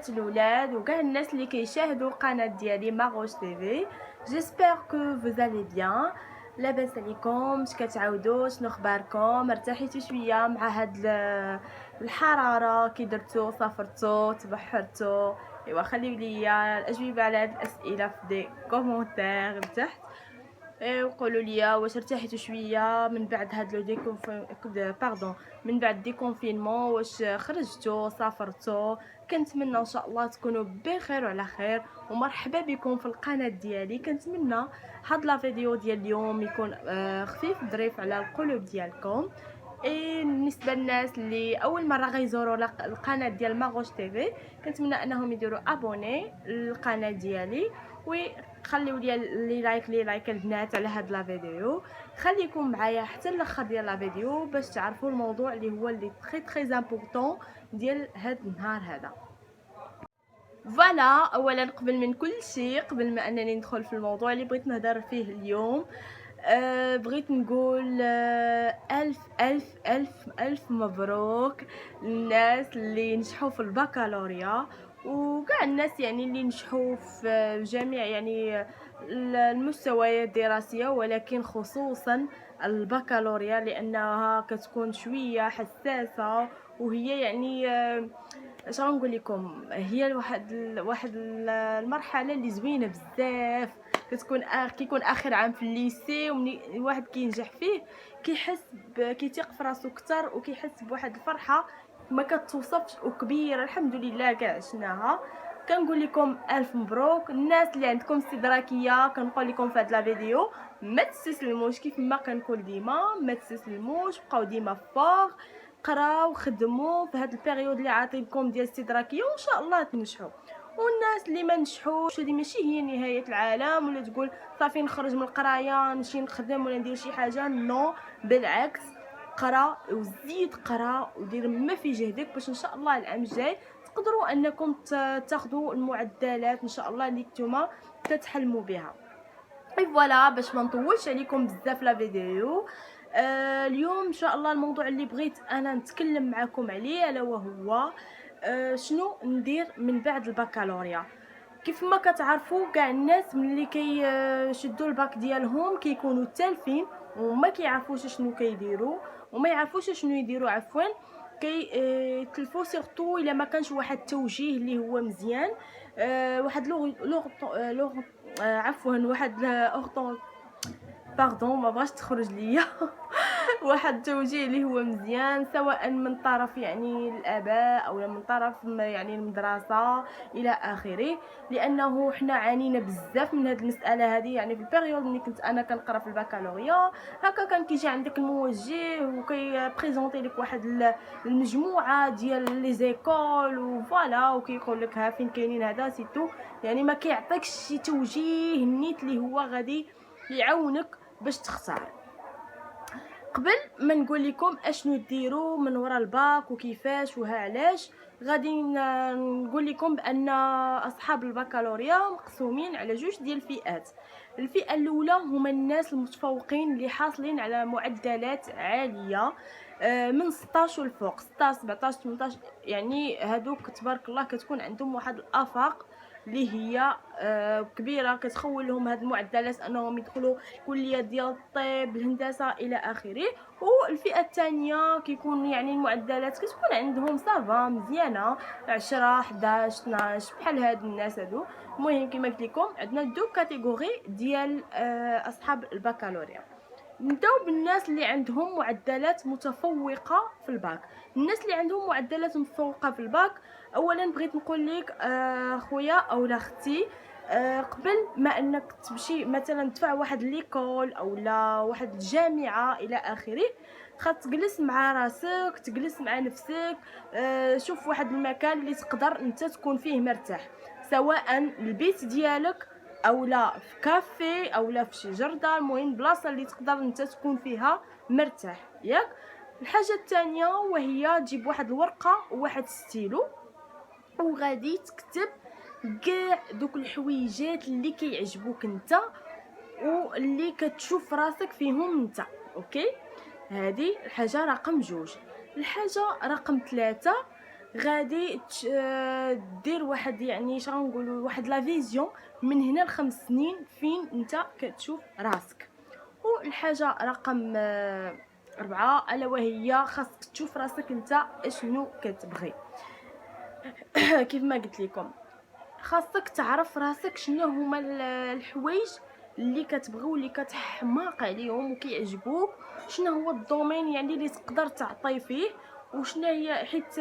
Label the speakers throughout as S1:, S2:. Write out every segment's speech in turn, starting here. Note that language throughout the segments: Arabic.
S1: البنات الاولاد وكاع الناس اللي كيشاهدوا القناه ديالي ماغوش تيفي. جيسبر كو فوزالي بيان. لاباس عليكم؟ اش كتعاودوا؟ شنو اخباركم؟ ارتحيتوا شويه مع هاد الحراره؟ كي درتو؟ سافرتو؟ تبحرتو؟ ايوا خليو ليا الاجوبه على هاد الاسئله في دي كومونتير تحت. وقولوا لي واش ارتحتوا شويه من بعد هاد لو باردون من بعد ديكونفينمون؟ واش خرجتوا سافرتوا؟ كنتمنى ان شاء الله تكونوا بخير وعلى خير، ومرحبا بكم في القناه ديالي. كنتمنى هاد لا فيديو ديال اليوم يكون خفيف ظريف على القلوب ديالكم. بالنسبه للناس اللي اول مره غيزوروا القناه ديال ماغوش تيفي، كنتمنى انهم يديروا ابوني للقناه ديالي وخليو لي لايك البنات على هاد لا فيديو. خليكم معايا حتى الاخر ديال لا فيديو باش تعرفوا الموضوع اللي هو اللي تري امبورطون ديال هاد النهار هذا. فوالا، اولا قبل من كل شيء، قبل ما انني ندخل في الموضوع اللي بغيت نهضر فيه اليوم، بغيت نقول الف الف الف الف مبروك للناس اللي نجحوا في البكالوريا، وكاع الناس يعني اللي نجحوا في جميع يعني المستويات الدراسيه، ولكن خصوصا البكالوريا لانها كتكون شويه حساسه، وهي يعني اش غنقول لكم، هي واحد المرحله اللي زوينه بزاف. كيكون اخر عام في الليسي، ومني الواحد كينجح فيه كيثيق في راسو اكثر، وكيحس بواحد الفرحه ما كتوصفش وكبيره. الحمد لله كاع عشناها. كنقول لكم الف مبروك. الناس اللي عندكم استدراكيه كنقول لكم في هذا الفيديو ما تستسلموش، كيف ما كنقول ديما ما تستسلموش، بقاو ديما فوق، قراو خدموا في هاد البيريود اللي عاطينكم ديال الاستدراكيه، وان شاء الله تنجحوا. والناس اللي ما نجحوش هذه ماشي هي نهايه العالم، ولا تقول صافي نخرج من القرايه نمشي نخدم ولا ندير شي حاجه. نو، بالعكس، قرا وزيد قرا ودير ما في جهدك باش ان شاء الله العام الجاي تقدروا انكم تاخذوا المعدلات ان شاء الله اللي نتوما تتحلموا بها. فوالا، باش ما نطولش عليكم بزاف لا فيديو، اليوم ان شاء الله الموضوع اللي بغيت انا نتكلم معكم عليه الا وهو شنو ندير من بعد البكالوريا. كيف ما كتعرفوا كاع الناس ملي كيشدوا الباك ديالهم كيكونوا تالفين وما كيعرفوش شنو كيديروا وما يعرفوش شنو يديروا، عفوا تلفوا سيرتو الا ما كانش واحد التوجيه اللي هو مزيان، واحد لغ عفوا واحد باردون ما بغاش تخرج ليا واحد التوجيه اللي هو مزيان، سواء من طرف يعني الاباء او من طرف يعني المدرسه الى اخره، لانه حنا عانينا بزاف من هذه المساله هذه. يعني في البيريود اللي كنت انا كنقرا في البكالوريا هكا كان كيجي عندك الموجه وكيبريزونطي لك واحد المجموعه ديال لي زيكول وفوالا، وكيقول لك ها فين كاينين هذا سيتو، يعني ما كيعطيكش شي توجيه نيت اللي هو غادي يعاونك باش تختار. قبل ما نقول لكم اشنو ديروا من وراء الباك وكيفاش وها علاش، غادي نقول لكم بان اصحاب البكالوريا مقسومين على جوج ديال الفئات. الفئه الاولى هما الناس المتفوقين اللي حاصلين على معدلات عاليه، من 16 والفوق، 16 17 18، يعني هادوك تبارك الله كتكون عندهم واحد الافاق اللي هي كبيره، كتخول لهم هاد المعدلات انهم يدخلوا كليه ديال الطب، الهندسه الى اخره. والفئه الثانيه كيكون يعني المعدلات كتكون عندهم صافا مزيانه، 10 11 12 بحال هاد الناس هادو. المهم كما قلت لكم عندنا دو كاتيجوري ديال اصحاب البكالوريا. نبداو بالناس اللي عندهم معدلات متفوقه في الباك. الناس اللي عندهم معدلات متفوقه في الباك، اولا بغيت نقول لك خويا او اختي، قبل ما انك تمشي مثلا تدفع واحد ليكول او لا واحد الجامعه الى اخره، خاص تجلس مع راسك، تجلس مع نفسك، شوف واحد المكان اللي تقدر انت تكون فيه مرتاح، سواء البيت ديالك او لا في كافي او لا في شي جرده، المهم بلاصه اللي تقدر انت تكون فيها مرتاح ياك. الحاجه الثانيه وهي تجيب واحد الورقه وواحد ستيلو، وغادي تكتب كاع دوك الحويجات اللي كيعجبوك انت واللي كتشوف راسك فيهم انت. اوكي، هذه الحاجه رقم 2. الحاجه رقم 3، غادي دير واحد يعني شغنقولوا واحد لا فيزيون من هنا ل5 سنين فين انت كتشوف راسك. والحاجه رقم 4 الا وهي خاصك تشوف راسك انت اشنو كتبغي. كيف ما قلت لكم خاصك تعرف راسك شنو هما الحوايج اللي كتبغي واللي كتحماق عليهم وكيعجبوك، شنو هو الدومين يعني اللي تقدر تعطي فيه، وشنو هي حيت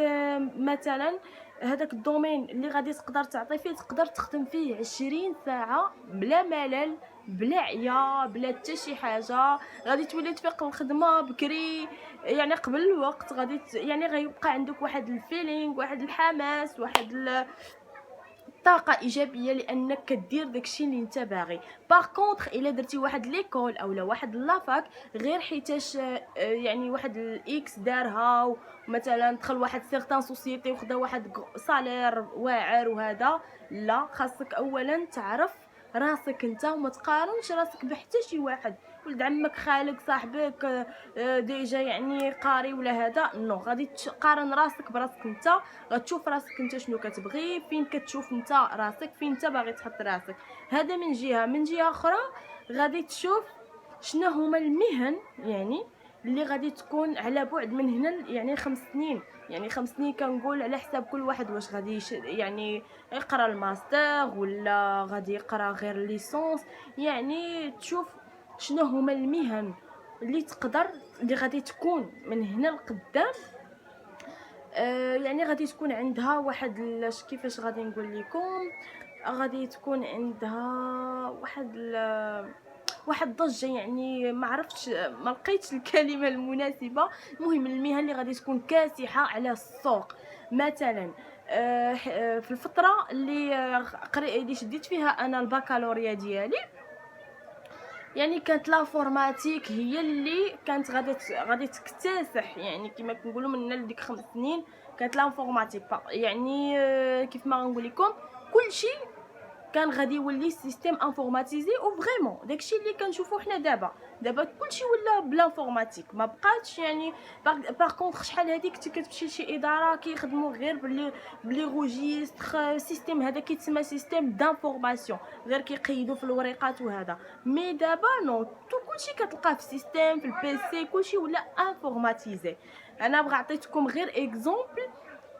S1: مثلا هذاك الدومين اللي غادي تقدر تعطي فيه تقدر تخدم فيه 20 ساعه بلا ملل بلا عيا بلا حتى شي حاجه. غادي تولي تفيق الخدمه بكري يعني قبل الوقت، غادي يعني غيبقى عندك واحد الفيلينغ واحد الحماس واحد طاقه ايجابيه لانك كدير داكشي اللي انت باغي. باغ كونطخ الا درتي واحد ليكول اولا واحد لافاك غير حيتاش يعني واحد الاكس دارها مثلا دخل واحد سيغتان سوسيتي وخدا واحد صالير واعر وهذا، لا خاصك اولا تعرف راسك انت وما تقارنش راسك بحتى شي واحد، ولد عمك خالك صاحبك ديجا يعني قاري ولا هذا، نو غادي تقارن راسك براسك انت، غتشوف راسك انت شنو كتبغي، فين كتشوف انت راسك، فين انت باغي تحط راسك. هذا من جهه. من جهه اخرى غادي تشوف شنو هما المهن يعني اللي غادي تكون على بعد من هنا يعني 5 سنين. يعني 5 سنين كنقول على حساب كل واحد واش غادي يعني يقرا الماستر ولا غادي يقرا غير ليسونس، يعني تشوف شنو هما المهن اللي تقدر اللي غادي تكون من هنا لقدام يعني غادي تكون عندها واحد كيفاش غادي نقول لكم، غادي تكون عندها واحد ضجه، يعني ما عرفتش ما لقيتش الكلمه المناسبه. المهم المهن اللي غادي تكون كاسحه على السوق. مثلا في الفتره اللي شديت فيها انا البكالوريا ديالي يعني كانت لافورماتيك هي اللي كانت غادي تكتسح، يعني كما كنقولوا من لديك 5 سنين كانت لافورماتيك يعني كيف ما غنقول لكم كلشي كان غادي يولي سيستيم انفورماتيزي او فريمون داكشي اللي كنشوفو حنا دابا كلشي ولا بلانفورماتيك ما بقاتش يعني. باغ كونطخ شحال هذيك كنتي كتمشي لشي اداره كيخدموا غير بلي روجيستر سيستيم هذا كيتسمى سيستيم دانفورماسيون غير كيقيدوا في الوريقات وهذا. مي دابا نو كلشي كتلقاه في السيستيم في البيسي كلشي ولا انفورماتيزي. انا بغا عطيتكم غير اكزومبل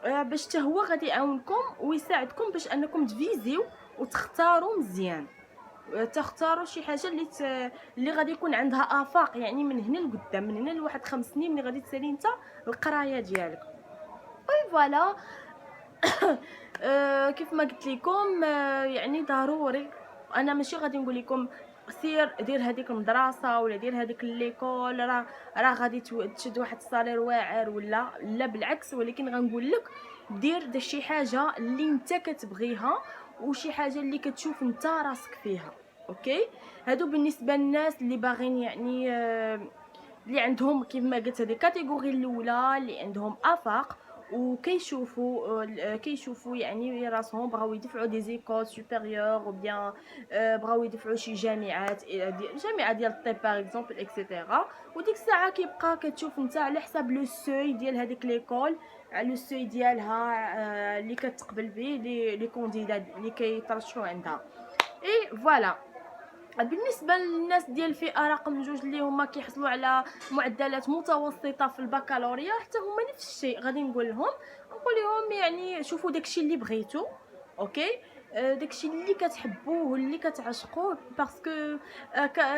S1: باش حتى هو غادي يعاونكم ويساعدكم باش انكم تفيزيو وتختاروا مزيان، تختاروا شي حاجه اللي غادي يكون عندها افاق يعني من هنا لقدام، من هنا لواحد 5 سنين ملي غادي تسالي انت القرايه ديالك. وي فوالا. كيف ما قلت لكم يعني ضروري انا ماشي غادي نقول لكم سير دير هذيك المدرسه ولا دير هذيك ليكول راه غادي تشد واحد الصالير واعر ولا لا بالعكس، ولكن غنقول لك دير شي حاجه اللي انت كتبغيها وشي حاجه اللي كتشوف انت راسك فيها. اوكي هادو بالنسبه للناس اللي باغين يعني اللي عندهم كيف ما قلت هذه الكاتيجوري الاولى اللي عندهم افاق وكيشوفوا يعني راسهم بغاو يدفعوا دي زيكول سوبيريور او بيان بغاو يدفعوا شي جامعات جامعه ديال الطب باغ اكزومبل اكسيتيرا. وديك الساعه كيبقى كتشوف انت على حساب لو سوي ديال هذيك ليكول على لو سوي ديالها اللي كتقبل به لي كونديدا اللي كيترشحوا عندها. اي فوالا. بالنسبه للناس ديال الفئه رقم 2 اللي هما كيحصلوا على معدلات متوسطه في البكالوريا حتى هما نفس الشيء غادي نقول لهم يعني شوفوا داكشي اللي بغيتو. اوكي داكشي اللي كتحبوه واللي كتعشقوه باسكو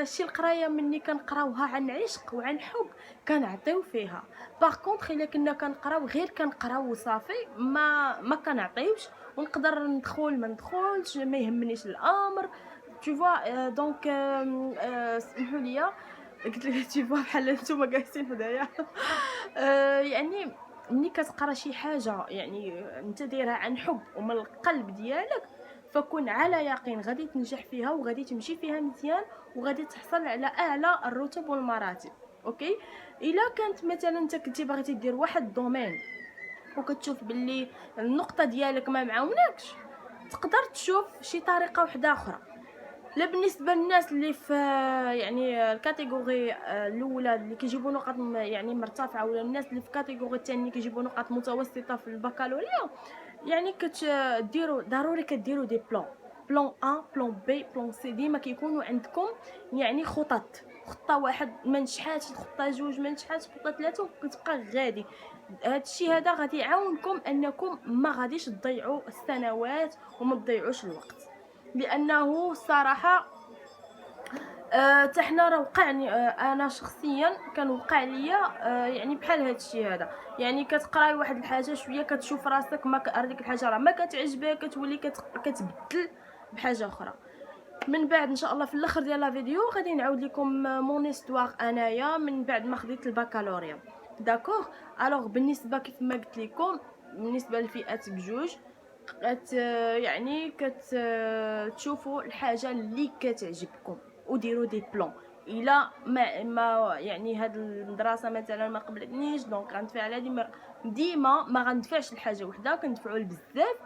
S1: شي القرايه مني كنقراوها عن عشق وعن حب كنعطيو فيها. باغ كونطخ الا كنا كنقراو غير كنقراو وصافي ما كنعطيوش ونقدر ندخل ما ندخلش ما يهمنيش الامر tu vois donc سمحوا لي قلت لك tu vois بحال نتوما جالسين حدايا يعني ملي كتقرا شي حاجه يعني انت دايرها عن حب ومن القلب ديالك فكن على يقين غادي تنجح فيها وغادي تمشي فيها مزيان وغادي تحصل على اعلى الرتب والمراتب. اوكي الا كانت مثلا انت كنتي بغيتي دير واحد الدومين وكتشوف باللي النقطه ديالك ما معاوناكش تقدر تشوف شي طريقه واحده اخرى. لا بالنسبه للناس اللي في يعني الكاتيجوري الاولى اللي كيجيبوا نقط يعني مرتفعه، ولا الناس اللي في الكاتيجوري الثاني اللي كيجيبوا نقط متوسطه في البكالوريا، يعني كتديروا ضروري كديروا دي بلان ا بلان بي بلان سي. ديما كيكونوا عندكم يعني خطه واحد ما نجحاتش، خطه جوج ما نجحاتش، خطه ثلاثه وكتبقى غادي. هادشي هذا غادي يعاونكم انكم ما غاديش تضيعوا السنوات وما تضيعوش الوقت، لانه الصراحه حتى حنا راه وقعني انا شخصيا كان وقع ليا يعني بحال هذا الشيء هذا. يعني كتقراي واحد الحاجه شويه كتشوف راسك ما هذيك الحاجه راه ما كتعجبك، كتولي كتبدل بحاجه اخرى. من بعد ان شاء الله في الاخر ديال لا فيديو غادي نعاود لكم مون استوار انايا من بعد ما خديت البكالوريا. داكوغ. الوغ بالنسبه كيف ما قلت لكم، بالنسبه للفئات بجوج يعني كتشوفوا الحاجه اللي كتعجبكم وديروا دي بلان. الا ما يعني هاد المدرسه مثلا ما قبلتنيش، دونك غندفع على ديما ما غندفعش لحاجه وحده، كندفعوا لبزاف.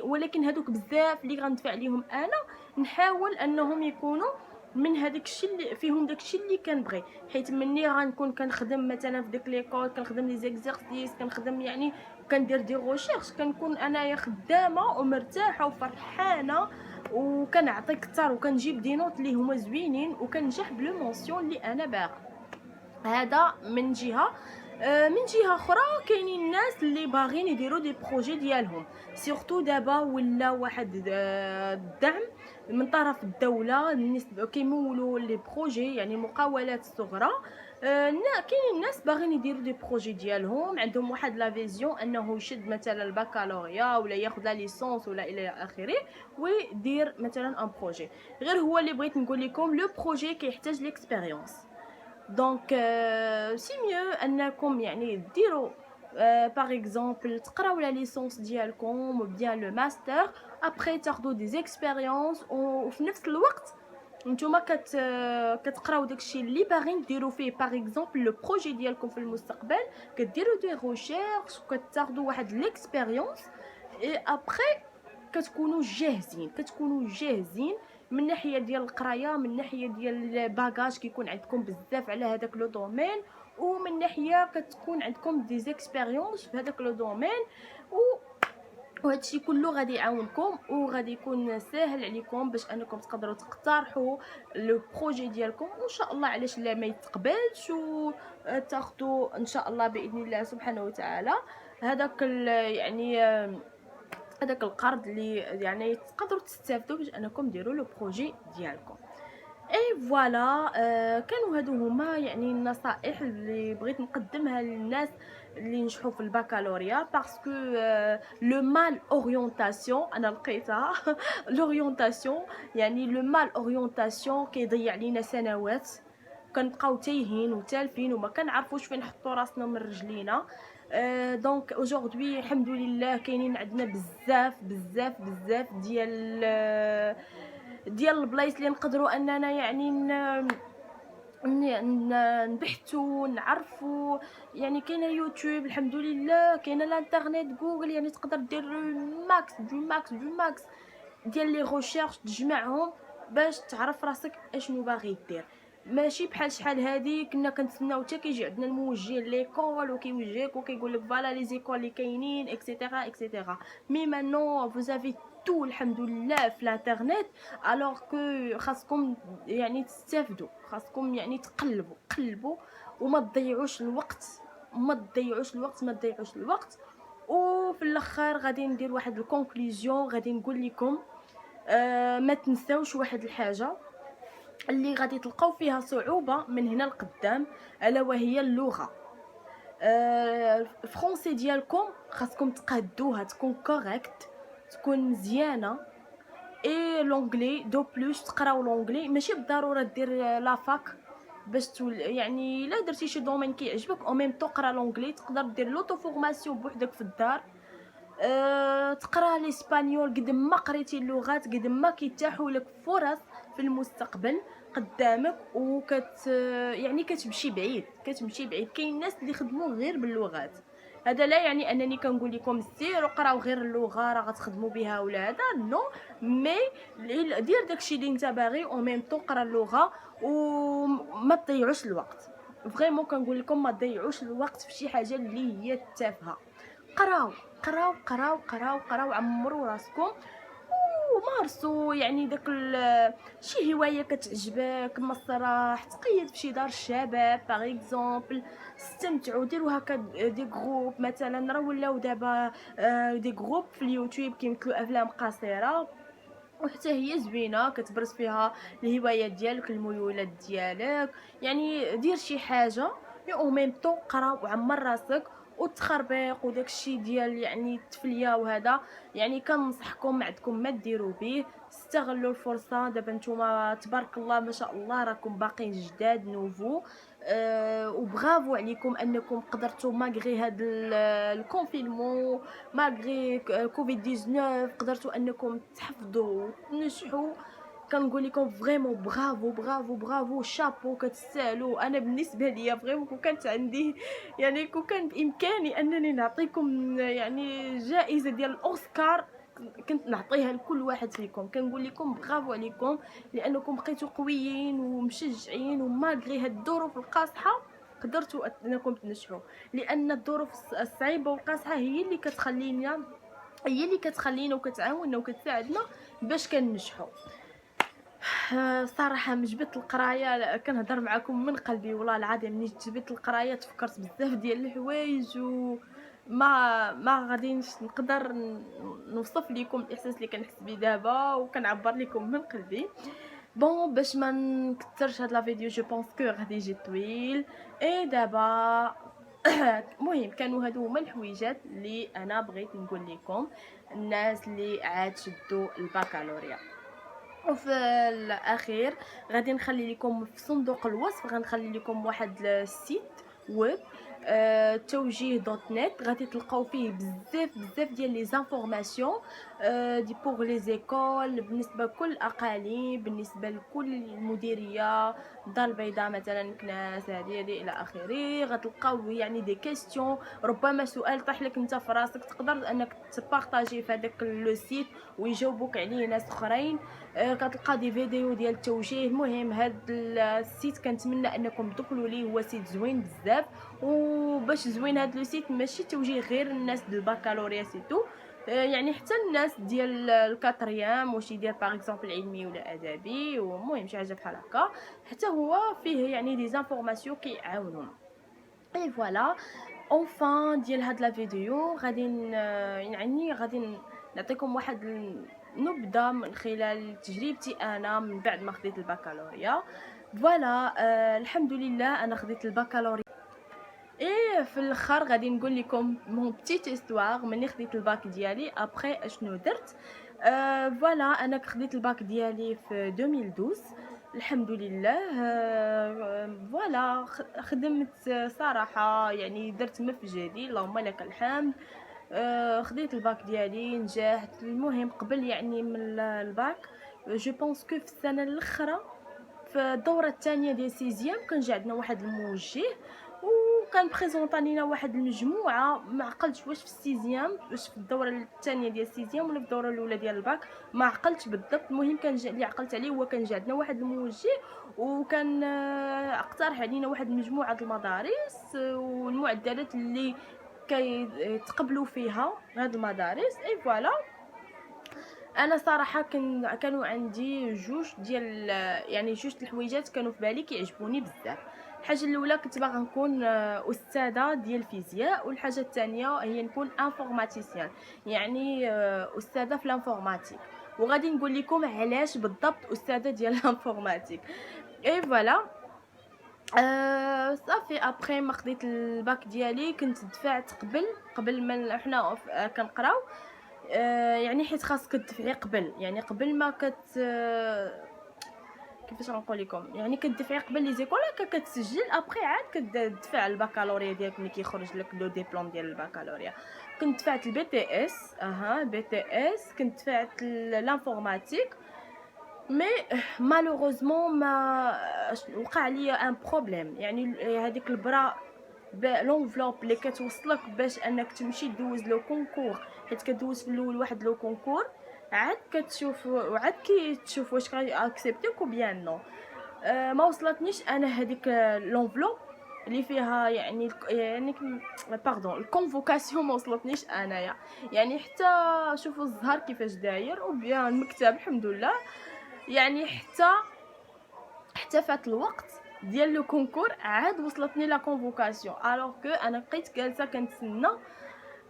S1: ولكن هادوك بزاف اللي غندفع عليهم انا نحاول انهم يكونوا من هذاك الشيء اللي فيهم داكشي اللي كنبغي، حيت مني غنكون كنخدم مثلا في ديك ليكول، كنخدم لي زيكزارسيس، كنخدم يعني كندير دي غوشيرش، كنكون انايا خدامه ومرتاحه وفرحانه وكنعطي كثر وكنجيب دي نوت اللي هما زوينين وكنجح بلو مونسيون اللي انا باغا. هذا من جهه. من جهه اخرى كاينين الناس اللي باغيين يديروا دي بروجي ديالهم، سورتو دابا ولا واحد الدعم من طرف الدوله بالنسبه كيمولوا لي بروجي يعني المقاولات الصغرى. كاينين الناس باغيين يديروا دي بروجي ديالهم، عندهم واحد لا فيزيون انه يشد مثلا البكالوريا ولا ياخذ لا ليسونس ولا الى اخره ويدير مثلا ان بروجي. غير هو اللي بغيت نقول لكم لو بروجي كيحتاج ليكسبيريونس. دونك سي ميو انكم يعني ديروا باغ اكزومبل تقراو لا ليسونس ديالكم و بيان لو ماستر، ابري تاخذوا دي زيكسبيريونس وفي نفس الوقت نتوما كتقراو داكشي اللي باغيين ديروا فيه. باغ اكزومبل لو بروجي ديالكم في المستقبل كديروا دي ريشيرش وكتاخذوا واحد ليكسبيريونس، اي ابري كتكونوا جاهزين من ناحيه ديال القرايه، من ناحيه ديال الباجاج كيكون عندكم بزاف على هذاك لو دومين، ومن ناحيه كتكون عندكم دي زيكسبيريونس في هذاك لو دومين. وهادشي كله غادي يعاونكم وغادي يكون ساهل عليكم باش انكم تقدروا تقترحوا لو بروجي ديالكم، وان شاء الله علاش لا ما يتقبلش وتاخذوا ان شاء الله باذن الله سبحانه وتعالى هذاك يعني هذاك القرض اللي يعني تقدروا تستافدوا باش انكم ديروا لو بروجي ديالكم. اي فوالا. كانوا هادو هما يعني النصائح اللي بغيت نقدمها للناس اللي نجحوا في البكالوريا، باسكو لو مال اورينتاسيون انا لقيتها لورينتاسيون يعني لو مال اورينتاسيون كيضيع لينا سنوات، كنبقاو تايهين وتالفين وما كنعرفوش فين نحطوا راسنا من رجلينا. دونك اوجوردي الحمد لله كاينين عندنا بزاف ديال البلايص اللي نقدروا اننا يعني نبحثوا نعرفوا. يعني كاينه يوتيوب الحمد لله، كاينه الانترنت جوجل، يعني تقدر دير ماكس ديال لي ريشيرش تجمعهم باش تعرف راسك اشنو باغي دير. ماشي بحال شحال هادي كنا كنتسناو حتى كيجي عندنا الموجه ليكول وكيوجهك وكيقول لك فوالا لي زيكول اللي كاينين اكسيتيرا. مي مانون فوزافي تو الحمد لله في الانترنت. الوغ كو خاصكم يعني تستافدوا، خاصكم يعني قلبوا وما تضيعوش الوقت. وفي الاخر غادي ندير واحد الكونكلوزيون، غادي نقول لكم ما تنساوش واحد الحاجه اللي غادي تلقاو فيها صعوبه من هنا لقدام، الا وهي اللغه. الفرونسي ديالكم خاصكم تقادوها تكون كوريكت، تكون مزيانه. اي لونغلي دو بلوس تقراو لونغلي، ماشي بالضروره دير لافاك باش يعني الا درتي شي دومين كيعجبك او ميم تقرا لونغلي، تقدر دير لوطو فورماسيون بوحدك في الدار. تقرا الاسبانيول. قد ما قريتي اللغات قد ما كيتاحوا لك فرص في المستقبل قدامك يعني كتمشي بعيد. كاين الناس اللي خدموا غير باللغات، هذا لا يعني انني كنقول لكم سيروا قراو غير اللغه راه غتخدموا بها ولا هذا نو، مي دير داكشي اللي انت باغي او ميم طون قرا اللغه وما تضيعوش الوقت. فريمون كنقول لكم ما تضيعوش الوقت في شي حاجه اللي هي تافهه. قراو قراو قراو قراو قراو، عمروا راسكم ومارسوا يعني داك شي هوايه كتعجبك مسرح، تقيد في شي دار الشباب باغ اكزومبل، استمتعوا ديروا هكا دي جروب مثلا. راه ولاو دابا دي جروب في اليوتيوب كيمثلوا افلام قصيره وحتى هي زوينه كتبرز فيها الهوايات ديالك الميولات ديالك. يعني دير شي حاجه او ميم طون قرا وعمر راسك. والتخربيق وداكشي ديال يعني التفليه وهذا يعني كنصحكم ما عندكم ما ديروا به. استغلوا الفرصه دابا نتوما تبارك الله ما شاء الله راكم باقيين جداد نوفو. وبرافو عليكم انكم قدرتوا ماغري هاد الكونفينمون ماغري كوفيد 19 قدرتوا انكم تحفظوا وتنجحوا. كنقول لكم فريمون برافو برافو برافو شابو كتستاهلوا. انا بالنسبه ليا فريمون كون كانت عندي يعني كون كان بامكاني انني نعطيكم يعني جائزه ديال الاوسكار كنت نعطيها لكل واحد فيكم. كنقول لكم برافو عليكم لانكم بقيتوا قويين ومشجعين وماغري هاد الظروف القاصحه قدرتوا انكم تنجحوا. لان الظروف الصعيبه والقاصحه هي اللي كتخلينا وكتعاوننا وكتساعدنا باش كنجحوا. صراحه من جبت القرايه كنهضر معكم من قلبي والله العظيم. ملي جبت القرايه تفكرت بزاف ديال الحوايج و ما غاديش نقدر نوصف لكم الاحساس اللي كنحس به دابا وكنعبر لكم من قلبي. بون باش ما نكثرش هاد لا فيديو جو بونس كو غادي يجي طويل. اي دابا مهم كانوا هادو هما الحويجات اللي انا بغيت نقول لكم الناس اللي عاد شدوا البكالوريا. وفي الاخير غادي نخلي لكم في صندوق الوصف غنخلي لكم واحد السيت ويب توجيه دوت نت غادي تلقاو فيه بزاف ديال لي زانفورماسيون دي بوغ لي زيكول بالنسبه لكل الاقاليم بالنسبه لكل المديريه الدار البيضاء مثلا كناس هذه الى اخره. غتلقاو يعني دي كيستيون ربما سؤال طاح لك انت في راسك تقدر انك تبارطاجي في هذاك لو سيت ويجاوبوك عليه ناس اخرين. كتلقى دي فيديو ديال التوجيه. المهم هاد السيت كنتمنى انكم تدخلوا ليه هو سيت زوين بزاف. وباش زوين هاد لو سيت ماشي توجيه غير الناس ديال البكالوريا سيتو يعني حتى الناس ديال الكاتريام واش يدير باغ اكزومبل علمي ولا ادبي ومهم شي حاجه بحال هكا حتى هو فيه يعني دي زانفورماسيون كيعاونونا. اي فوالا اونفان ديال هاد لا فيديو غادي يعني غادي نعطيكم واحد نبذه من خلال تجربتي انا من بعد ما خديت البكالوريا. فوالا الحمد لله انا خديت البكالوريا. ايه في الاخر غادي نقول لكم مون بتيت استوار مني خديت الباك ديالي ابري اشنو درت. فوالا انا خديت الباك ديالي في 2012 الحمد لله. فوالا خدمت صراحه يعني درت مفجدي اللهم لك الحمد. خديت الباك ديالي نجحت. المهم قبل يعني من الباك جو بونس كو في السنه الاخرى في الدوره الثانيه ديال سيزيام كان جا عندنا واحد الموجه وكان بريزونطا لينا واحد المجموعه ما عقلتش واش في السيزيام واش في الدوره الثانيه ديال السيزيام ولا في الدوره الاولى ديال الباك ما عقلتش بالضبط. المهم كان اللي عقلت عليه هو كان جا عندنا واحد الموجه وكان اقترح علينا واحد المجموعه المدارس والمعدلات اللي كيتقبلوا فيها هاد المدارس. اي فوالا انا صراحه كانوا عندي جوج ديال يعني جوج الحويجات كانوا في بالي كيعجبوني بزاف. الحاجه الاولى كنت باغا نكون استاذه ديال الفيزياء والحاجه الثانيه هي نكون انفورماتيسيان يعني استاذه في الانفورماتيك. وغادي نقول لكم علاش بالضبط استاذه ديال الانفورماتيك. اي فوالا صافي ابري ما خديت الباك ديالي كنت دفعت قبل ما حنا كنقراو يعني حيت خاصك تدفعي قبل يعني قبل ما كيفاش غنقول لكم يعني كتدفعي قبل لي زيكول كتسجل ابري عاد كتدفع البكالوريا ديالك ملي كيخرج لك لو ديبلوم ديال البكالوريا. كنت دفعت البي تي اس بي تي اس كنت دفعت الانفورماتيك مي مالوغوزمون ما وقع لي ان بروبليم يعني هذيك البرا لونفلوب اللي كتوصلك باش انك تمشي دوز لو كونكور، حيت كدوز في الاول واحد لو كونكور عاد كتشوف وعاد كيتشوف واش اكسبتيك او بيان نو. ما وصلتنيش انا هذيك لونفلوب اللي فيها يعني باردون الكونفوكاسيون، ما وصلتنيش انايا. يعني حتى شوفوا الزهر كيفاش داير او بيان المكتب الحمد لله. يعني حتى فات الوقت ديال لو كونكور عاد وصلتني لا كونفوكاسيون، الوغ كو انا بقيت جالسه كنتسنى.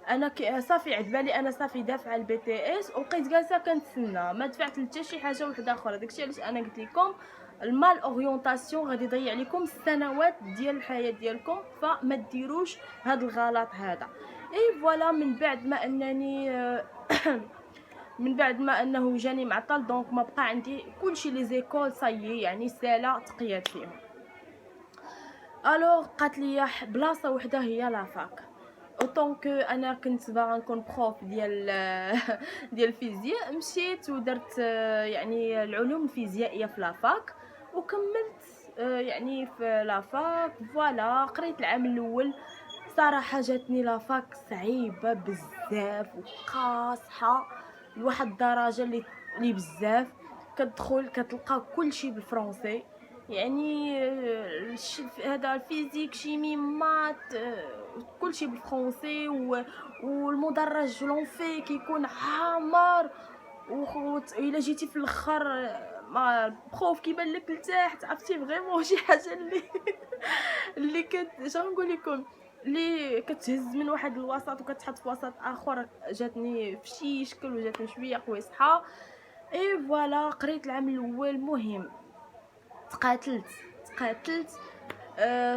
S1: انا صافي عاد بالي انا صافي دافعه البي تي اس وبقيت جالسه كنتسنى، ما دفعت حتى شي حاجه وحده اخرى. داكشي علاش انا قلت لكم المال اورينتاسيون غادي يضيع لكم السنوات ديال الحياه ديالكم، فما ديروش هذا الغلط هذا. اي فوالا، من بعد ما انني من بعد ما انه جاني معطل، دونك ما بقى عندي كلشي لي زيكول صايي، يعني سالا تقيات فيهم. الوغ بقات ليا بلاصه وحده هي لافاك. اوطون كو انا كنت باغا نكون بروف ديال ديال الفيزياء، مشيت ودرت يعني العلوم الفيزيائيه في لافاك وكملت يعني في لافاك. فوالا قريت العام الاول، صراحه جاتني لافاك صعيبه بزاف وقاصحه لواحد الدرجه اللي بزاف. كتدخل كتلقى كلشي بالفرنسي، يعني هذا الفيزيك شيمي مات كلشي بالفرنسي، والمدرج لونفي كيكون عامر. الا جيتي في الاخر ما البروف كيبان لك لتحت، عرفتي فريمون شي حاجه اللي شنو نقول لكم، اللي كتهز من واحد الوسط وكتحط في وسط اخر. جاتني في شي شكل وجاتني شويه قويصحه. اي فوالا قريت العام الاول. مهم تقاتلت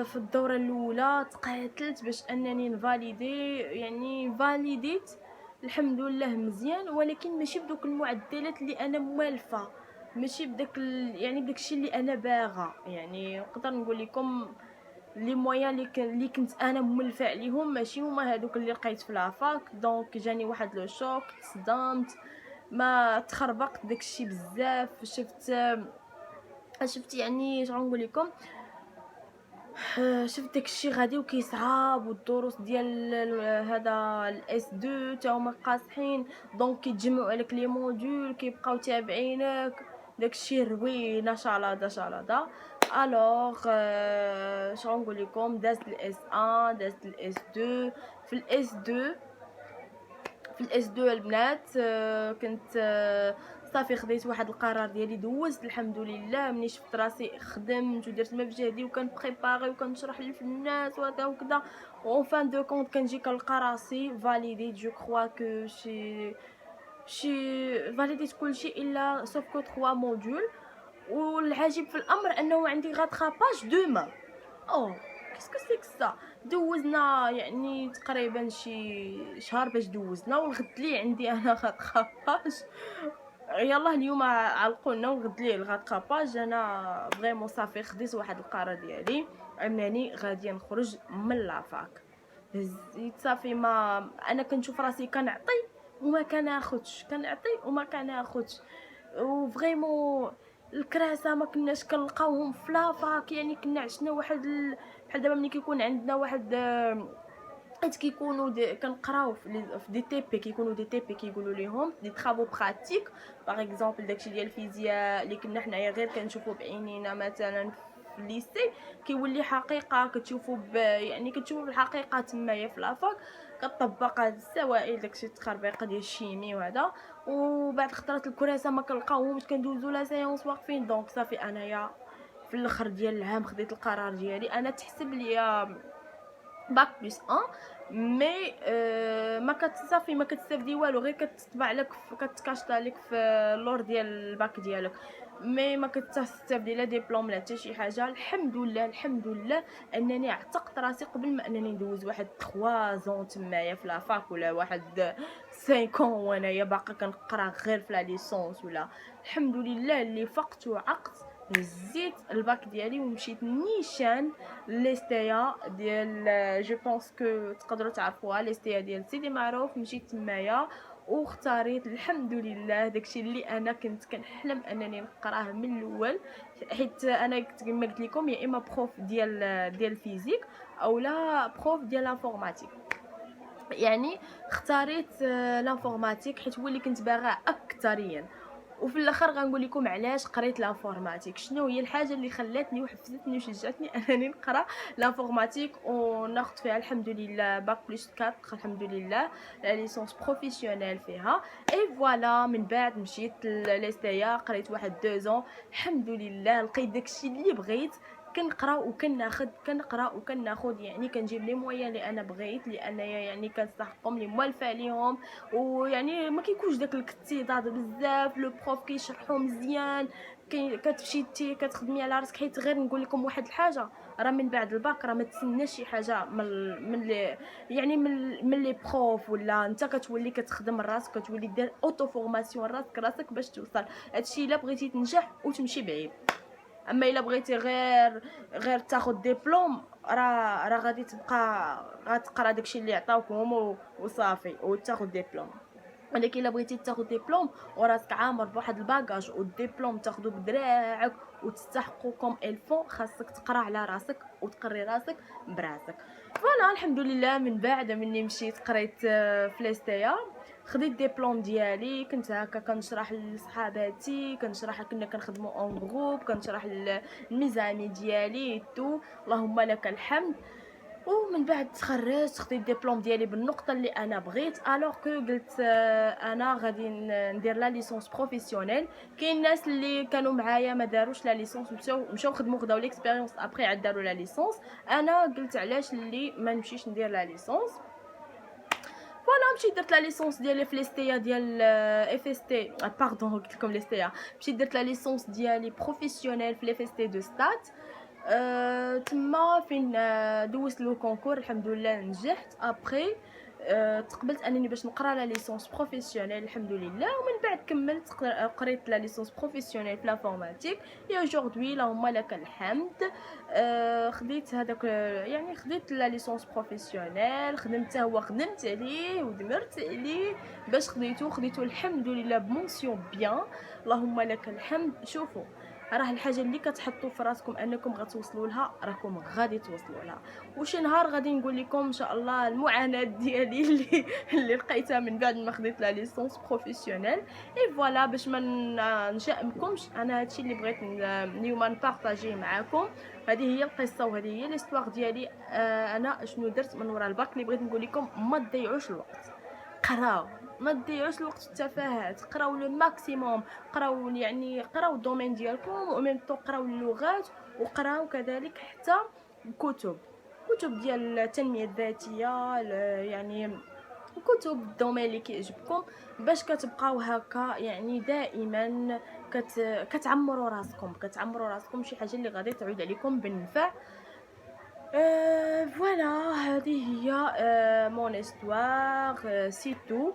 S1: في الدوره الاولى، تقاتلت باش انني نفاليدي، يعني فاليديت الحمد لله مزيان، ولكن ماشي بدوك المعدلات اللي انا موالفه، ماشي بداك يعني بداك الشيء اللي انا باغا. يعني نقدر نقول لكم لي مويان اللي كنت انا مولفه عليهم ماشي هما هادوك اللي لقيت في لافاك. دونك جاني واحد لو شوك، تصدمت، ما تخربقت داكشي بزاف. شفت يعني شنو نقول لكم، شفت داكشي غادي وكيصعب، والدروس ديال هذا الاس 2 تا هما قاصحين، دونك كيتجمعوا عليك لي موديول كيبقاو تابعينك. داكشي روينه شالادا. الوغ شنو نقول لكم، دازت الاس 1 دازت الاس 2. في الاس 2 البنات كنت صافي خديت واحد القرار ديالي، دوزت الحمد لله. ملي شفت راسي خدمت ودرت ما بجهدي وكنبريباري وكنشرح للناس وهذا وكذا، اون فان دو كونط كنجي كنلقى راسي فاليديت. جو كخوا كو شي فاليديت كلشي الا سوف كو 3 موديول. والعجيب في الامر انه عندي غاتراباج دوما. او كيسكو سيك سا. دوزنا يعني تقريبا شي شهر باش دوزنا، والغد لي عندي انا غاتراباج. يلا اليوم علقونا والغد ليه الغاتراباج. انا فريمون صافي خديت واحد القرار ديالي انني غادي نخرج من لافاك. هزيت صافي، ما انا كنشوف راسي كنعطي وما كناخذش، كنعطي وما كناخذش. وفريمون الكراسه ما كناش كنلقاوهم في لافاك. يعني كنا عشنا بحال دابا ملي كيكون عندنا واحد حيت كيكونوا كنقراو في دي تي بي، كيكونوا دي تي بي كيقولوا ليهم دي طرافو براتيك. باغ اكزومبل داكشي ديال الفيزياء اللي كنا حنايا غير كنشوفوا بعينينا مثلا في الليسي، كيولي حقيقه كتشوفوا يعني كتشوفوا بالحقيقه تمايا في لافاك. كطبق هاد السوائل داكشي التخربيق ديال الشيمي وهذا. وبعد خطرات الكراسه ما كنلقاوهمش، كندوزو لا سيونس واقفين. دونك صافي انايا في الاخر ديال العام خديت القرار ديالي. انا تحسب ليا باك بلس 1 مي ما كتصافي ما كتستافدي والو، غير كتطبع لك كتكاشطا لك في اللور ديال الباك ديالك، مي ما كتستافدي لا ديبلوم لا حتى شي حاجه. الحمد لله انني عتقت راسي قبل ما انني ندوز واحد 3 زون تمايا في لافاك، ولا واحد 5 وانايا باقا كنقرا غير في لا ليسونس. ولا الحمد لله اللي فقت وعقت هزيت الباك ديالي ومشيت نيشان ليستيا ديال جو بونس كو تقدروا تعرفوها، ليستيا ديال سيدي معروف. مشيت تمايا واختاريت الحمد لله داكشي اللي انا كنت كنحلم انني نقراه من الاول. حيت انا كما قلت لكم يا اما بروف ديال الفيزيك او لا بروف ديال الانفورماتيك. يعني اختاريت لانفورماتيك حيت هو اللي كنت باغاه اكثريا. وفي الاخر غنقول لكم علاش قريت لانفورماتيك، شنو هي الحاجه اللي خلاتني وحفزتني وشجعتني انني نقرا لانفورماتيك وناخذ فيها الحمد لله باك بلس 4 الحمد لله لا ليسونس بروفيسيونيل فيها. اي فوالا من بعد مشيت لليستيا قريت واحد 2 الحمد لله لقيت داكشي اللي بغيت. كنقرا وكناخذ يعني كنجيب لي مويا اللي انا بغيت لان يعني كنستحقهم لي موالفه عليهم. ويعني ما كيكونش داك الاكتضاد بزاف، لو بروف كيشرحو مزيان. كتمشي تي كتخدمي على راسك. حيت غير نقول لكم واحد الحاجه، راه من بعد الباك راه ما تسناش شي حاجه من لي يعني من لي بروف، ولا انت كتولي كتخدم راسك، كتولي دير اوتو فورماسيون راسك باش توصل. هادشي الا بغيتي تنجح وتمشي بعيد. اما الا بغيتي غير تاخذ ديبلوم راه غادي تبقى غتقرا داكشي اللي عطاوكم وصافي وتاخذ ديبلوم. ولكن الا بغيتي تاخذ ديبلوم وراسك عامر بواحد الباكاج والديبلوم تاخذو بدراعك وتستحقو كوم الفون، خاصك تقرا على راسك وتقري راسك براسك. فوالا الحمد لله من بعد مني مشيت قريت في ليستيا، خديت ديبلوم ديالي. كنت هكا كنشرح لصحاباتي، كنا كنخدموا اون جروب، كنشرح الميزاني ديالي تو اللهم لك الحمد. ومن بعد تخرجت خديت الدبلوم ديالي بالنقطه اللي انا بغيت. الوغ كو قلت انا غادي ندير لا ليسونس بروفيسيونيل. كاين الناس اللي كانوا معايا ما داروش لا ليسونس، مشاو خدموا خداو ليكسبيريونس ابري عاد داروا لا ليسونس. انا قلت علاش اللي ما نمشيش ندير لا ليسونس. فوالا مشيت درت لا ليسونس ديالي في ليستيا ديال اف اس تي. باردون قلت لكم ليستيا. مشيت درت لا ليسونس ديالي بروفيسيونيل في الاف اس تي دو ستات. تما فين دوزت لو كونكور الحمد لله نجحت. ابري تقبلت انني باش نقرا لا ليسونس بروفيسيونيل الحمد لله. ومن بعد كملت قريت لا ليسونس بروفيسيونيل في لافورماتيك. اي اجوردي اللهم لك الحمد خديت هذاك يعني خديت لا ليسونس بروفيسيونيل، خدمت عليه ودمرت عليه باش خديته الحمد لله بمونسيون بيان اللهم لك الحمد. شوفوا راه الحاجه اللي كتحطوا في راسكم انكم غتوصلوا لها راكم غادي توصلوا لها. وشي نهار غادي نقول لكم ان شاء الله المعاناه ديالي اللي لقيتها من بعد ما خديت لا ليسونس بروفيسيونيل. اي فوالا باش ما نشائمكمش، انا هادشي اللي بغيت اليوم نبارطاجيه معكم. هذه هي القصه وهذه هي ليستوار ديالي. انا شنو درت من وراء الباك اللي بغيت نقول لكم. ما تضيعوش الوقت، قراو، ما تضيعوش الوقت في التفاهات، قراو لو ماكسيموم، قراو يعني قراو الدومين ديالكم وميم طو قراو اللغات، وقراو كذلك حتى كتب ديال التنميه الذاتيه يعني كتب الدومين اللي كيعجبكم باش كتبقاو هكا يعني دائما كتعمروا راسكم شي حاجه اللي غادي تعود عليكم بالنفع. فوالا هذه هي مون استوار سي تو.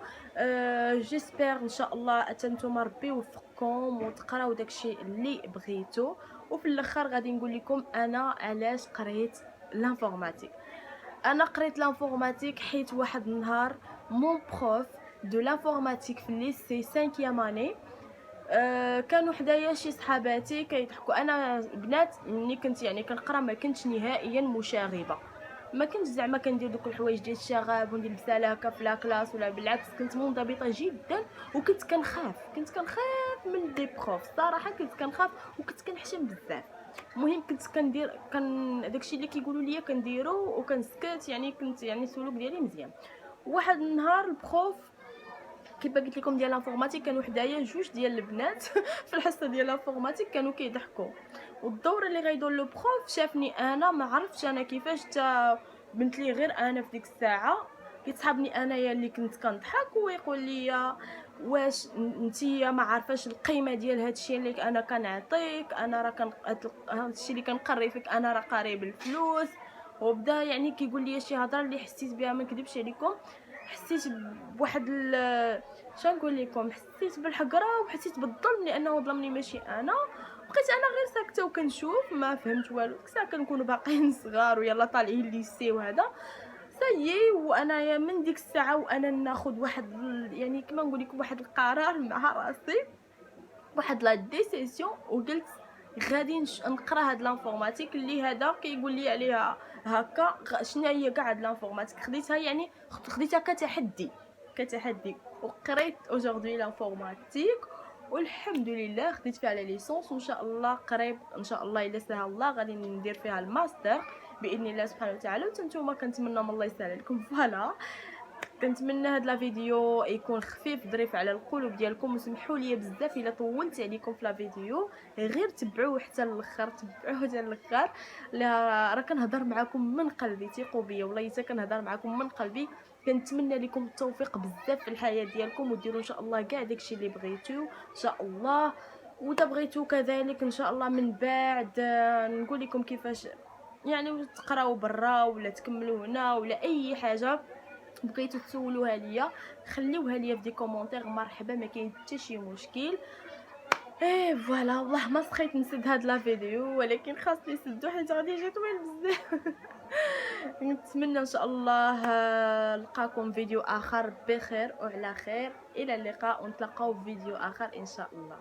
S1: جيسبر ان شاء الله انتم ربي يوفقكم وتقراو داكشي اللي بغيتو. وفي الاخر غادي نقول لكم انا علاش قريت لانفورماتيك. انا قريت لانفورماتيك حيت واحد النهار مون بروف دو لانفورماتيك في الليسي 5 اني كانوا حدايا شي صحاباتي كيضحكوا. انا بنات ملي كنت يعني كنقرا ما كنتش نهائيا مشاغبه، ما كنتش زعما كندير دوك الحوايج ديال الشغب وندير بساله هكا في لا كلاس، ولا بالعكس كنت منضبطه جدا. وكنت كنخاف من دي بروف صراحه، كنت كنخاف وكنت كنحشم بزاف. المهم كنت كندير داكشي اللي كيقولوا لي كنديرو وكنسكت، يعني كنت يعني السلوك ديالي مزيان. واحد النهار البروف كيف قلت لكم ديال الانفورماتيك كانوا حدايا جوج ديال البنات في الحصه ديال الانفورماتيك كانوا كيضحكوا. والدور اللي غيدور لو بروف شافني انا ما عرفتش انا كيفاش بنت لي غير انا في ديك الساعه كيتصحابني انايا اللي كنت كنضحك ويقول لي واش نتيا ما عارفاش القيمه ديال هادشي اللي انا كنعطيك، انا راه هادشي اللي كنقري فيك انا راه قريب الفلوس. وبدا يعني كيقول لي شي هضره اللي حسيت بها ما نكذبش عليكم، حسيت بواحد شنقول لكم، حسيت بالحقره وحسيت بالظلم لانه ظلمني ماشي انا. بقيت انا غير ساكته وكنشوف ما فهمت والو. ديك الساعه كنكونوا باقيين صغار ويلا طالعين ليسي وهذا. سيي. وانايا من ديك الساعه وانا ناخذ واحد يعني كما نقول لكم واحد القرار مع راسي، واحد لا ديسيسيون، وقلت غادي نقرا هاد لانفورماتيك اللي هذا كيقول لي عليها هكا. شنو هي كاع هاد لانفورماتيك خديتها يعني خديتها كتحدي وقريت اوجوردي لانفورماتيك، والحمد لله خديت فيها لا ليسونس، وان شاء الله قريب ان شاء الله الا سهل الله غادي ندير فيها الماستر باذن الله سبحانه وتعالى. وانتم كنتمنى من الله يسهل عليكم. فوالا كنتمنى هاد لا فيديو يكون خفيف ظريف على القلوب ديالكم، وسمحوا لي بزاف الا طولت عليكم في لا فيديو، غير تبعوه حتى الاخر، تبعوه حتى الاخر. راه كنهضر معكم من قلبي، ثقوا بيا والله حتى كنهضر معكم من قلبي. كنتمنى لكم التوفيق بزاف في الحياه ديالكم، وديروا ان شاء الله كاع داكشي اللي بغيتو ان شاء الله. ودا بغيتو كذلك ان شاء الله من بعد نقول لكم كيفاش يعني تقراو برا ولا تكملوا هنا ولا اي حاجه بغيتو تسولوها ليا، خليوها ليا في دي كومونتير، مرحبا ما كاين حتى شي مشكل. ايه فوالا. والله ما سخيت نسد هاد لا فيديو، ولكن خاصني نسدو حيت غادي يجي طويل بزاف. نتمنى ان شاء الله نلقاكم فيديو اخر بخير وعلى خير. الى اللقاء، ونتلاقاو في فيديو اخر ان شاء الله.